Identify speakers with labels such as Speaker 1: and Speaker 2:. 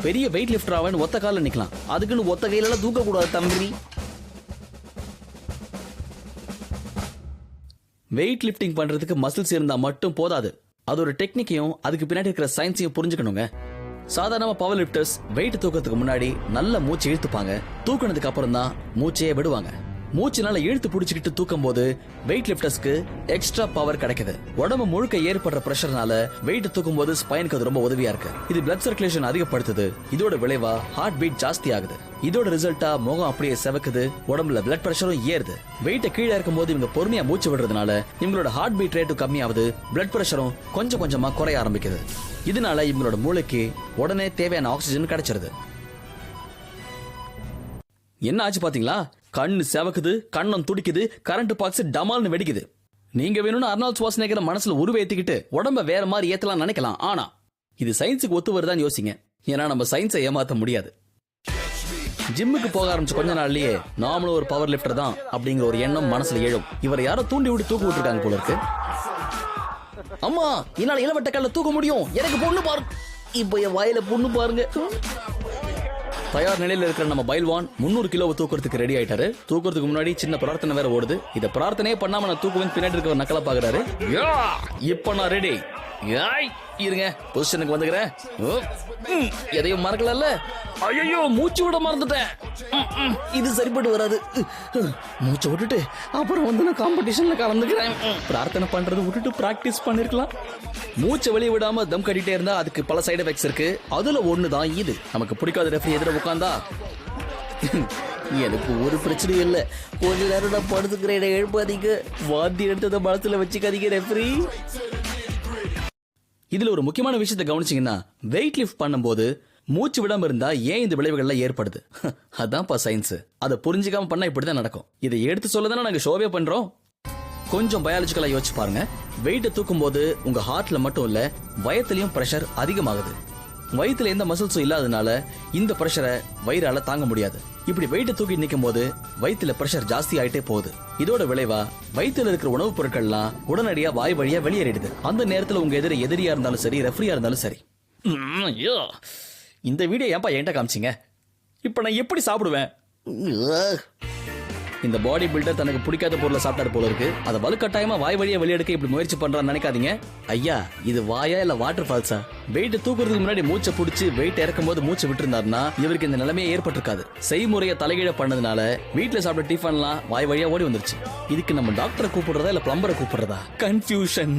Speaker 1: பெரிய wait lift her ஆவேன் ஒத்த கால நிக்கலாம். அதுக்குன்னு ஒத்த கையில எல்லாம் தூக்க கூடாது தம்பி. வெயிட் லிஃப்டிங் பண்றதுக்கு மசில்ஸ் இருந்தா மட்டும் போதாது. அது ஒரு டெக்னிக்கையும் அதுக்கு பின்னாடி இருக்கிற சயின்ஸையும் புரிஞ்சுக்கணுங்க. சாதாரண பவர் லிஃப்டர்ஸ் வெயிட் தூக்கத்துக்கு முன்னாடி நல்ல மூச்சு இழுத்துப்பாங்க. தூக்குனதுக்கு அப்புறம் தான் மூச்சையே விடுவாங்க. மூச்சுனால இழுத்து பிடிச்சிக்கிட்டு தூக்கும் போது வெயிட் லிஃப்டர்ஸ்க்கு எக்ஸ்ட்ரா பவர் கிடைக்குது. உடம்பு முழுக்க ஏற்படுற பிரஷர்னால வெயிட் தூக்கும் போது ஸ்பைனுக்கு அது ரொம்ப உதவியா இருக்கு. இது பிளட் சர்க்குலேஷன் அதிகப்படுத்துது. இதோட விளைவா ஹார்ட் பீட் ஜாஸ்தி ஆகுது. இதோட ரிசல்ட்டா முகம் அப்படியே செவக்குது. உடம்புல பிளட் பிரஷரும் ஏறுது. வெயிட்ட கீழே இருக்கும் போது இவங்க பொறுமையா மூச்சு விடுறதுனால இவங்களோட ஹார்ட் பீட் ரேட்டும் கம்மியாகுது. பிளட் பிரஷரும் கொஞ்சம் கொஞ்சமா குறைய ஆரம்பிக்குது. இதனால இவங்களோட மூளைக்கு உடனே தேவையான ஆக்சிஜன் கிடைச்சிருது. என்ன ஆச்சு பாத்தீங்களா? கண்ணு செவக்குது, கண்ணம் துடிக்குது, கரண்ட் பாக்ஸ் டமால்னு வெடிக்குது. நீங்க வேணும்னு அர்னால்ட் ஷ்வார்ஸ்நெகரை மனசுல உருவேத்திக்கிட்டு உடம்ப வேற மாதிரி ஏத்தலாம் நினைக்கலாம். ஆனா இது சயின்ஸுக்கு ஒத்து வருதான்னு யோசிங்க. ஏன்னா நம்ம சயின்ஸை ஏமாத்த முடியாது. ஜிம்முக்கு போக ஆரம்பிச்ச கொஞ்ச நாள்லயே நாமளும் ஒரு பவர் லிஃப்டர் தான் அப்படிங்கிற ஒரு எண்ணம் மனசுல எழும். இவரை யாரோ தூண்டி விட்டு தூக்க விட்டுருக்காங்க போல இருக்கு. அம்மா, என்னால இளவட்ட கல்ல தூக்க முடியும், எனக்கு பொண்ணு பாருங்க. இப்ப என் வாயில பொண்ணு பாருங்க. தயார் நிலையில இருக்கிற நம்ம பைல்வான் 300 கிலோவை தூக்குறதுக்கு ரெடி ஆயிட்டாரு. தூக்குறதுக்கு முன்னாடி சின்ன பிரார்த்தனை வேற ஓடுது. இத பிரார்த்தனையே பண்ணாம நான் தூக்குவேன் பின்னாடி இருக்க நக்கலா பாக்குறாரு. இப்ப நான் ரெடி. இருங்க, பொசிஷனுக்கு வந்துக்கிறேன். எதையும் மறக்கல. ஐயோ, மூச்சு விட மறந்துட்டேன். இது சரிப்பட்டு வராது. மூச்சை விட்டுட்டு அப்புறம் வந்து நான் காம்படிஷன்ல கலந்துக்கிறேன். பிரார்த்தனை பண்றது விட்டுட்டு பிராக்டிஸ் பண்ணிருக்கலாம். மூச்சை வெளியே விடாம தம் கட்டிட்டே இருந்தா அதுக்கு பல சைடு எஃபெக்ட்ஸ் இருக்கு. அதுல ஒண்ணுதான் இது. நமக்கு பிடிக்காத ரெஃபரி எதிர உட்கார்ந்தா எனக்கு ஒரு பிரச்சனையும் இல்ல. கொஞ்ச நேரம் நான் படுத்துக்கிறேன், எழுப்பாதீங்க. வாந்தி எடுத்ததை மனசுல வச்சுக்காதீங்க ரெஃபரி. இதுல ஒரு முக்கியமான விஷயத்தை கவனிச்சீங்கன்னா, வெயிட் லிஃப்ட் பண்ணும்போது மூச்சு விடாம இருந்தா ஏன் இந்த விளைவுகள்லாம் ஏற்படுது? அதான்ப்பா சயின்ஸ். அதை புரிஞ்சுக்காம பண்ணா இப்படிதான் நடக்கும். இதை எடுத்து சொல்லதானே நாங்க ஷோவே பண்றோம். கொஞ்சம் பயாலஜிக்கலா யோசிச்சு பாருங்க. வெயிட்ட தூக்கும் போது உங்க ஹார்ட்ல மட்டும் இல்ல, வயத்திலையும் பிரஷர் அதிகமாகுது. வயிற்றுல எந்த மசில்ஸும் இல்லாதனால இந்த பிரஷரை வயிறால தாங்க முடியாது. இப்படி வெயிட்ட தூக்கி நிற்கும் போது வயிற்றுல பிரஷர் ஜாஸ்தி ஆயிட்டே போகுது. இதோட விளைவா வயிற்றுல இருக்கிற உணவுப் பொருட்கள்லாம் உடனடியா வாய் வழியா வெளியேறிடுது. அந்த நேரத்துல உங்க எதிரியா இருந்தாலும் சரி, ரெஃபரியா இருந்தாலும் சரி. இந்த வீடியோ ஏன்பா என்கிட்ட காமிச்சிங்க? இப்ப நான் எப்படி சாப்பிடுவேன்? இந்த பாடி பில்டர் தனக்கு பிடிக்காத பொருளை சாப்பிட்டாரு போல இருக்கு. அதை வலுக்கட்டாயமா வாய் வழியா வெளியெடுக்க இப்படி முயற்சி பண்றான்னு நினைக்காதீங்க. ஐயா, இது வாயா இல்ல வாட்டர் ஃபால்ஸா? வெயிட் தூக்குறதுக்கு முன்னாடி மூச்சை பிடிச்சி வெயிட் இறக்கும் போது மூச்சு விட்டு இருந்தாருன்னா இவருக்கு இந்த நிலைமையே ஏற்பட்டிருக்காது. செய்முறையை தலைகீழ பண்ணதுனால வீட்டுல சாப்பிட்ட டிஃபன்லாம் வாய் வழியா ஓடி வந்துருச்சு. இதுக்கு நம்ம டாக்டரை கூப்பிடுறதா இல்ல பிளம்பரை கூப்பிடுறதா? கன்ஃபியூஷன்.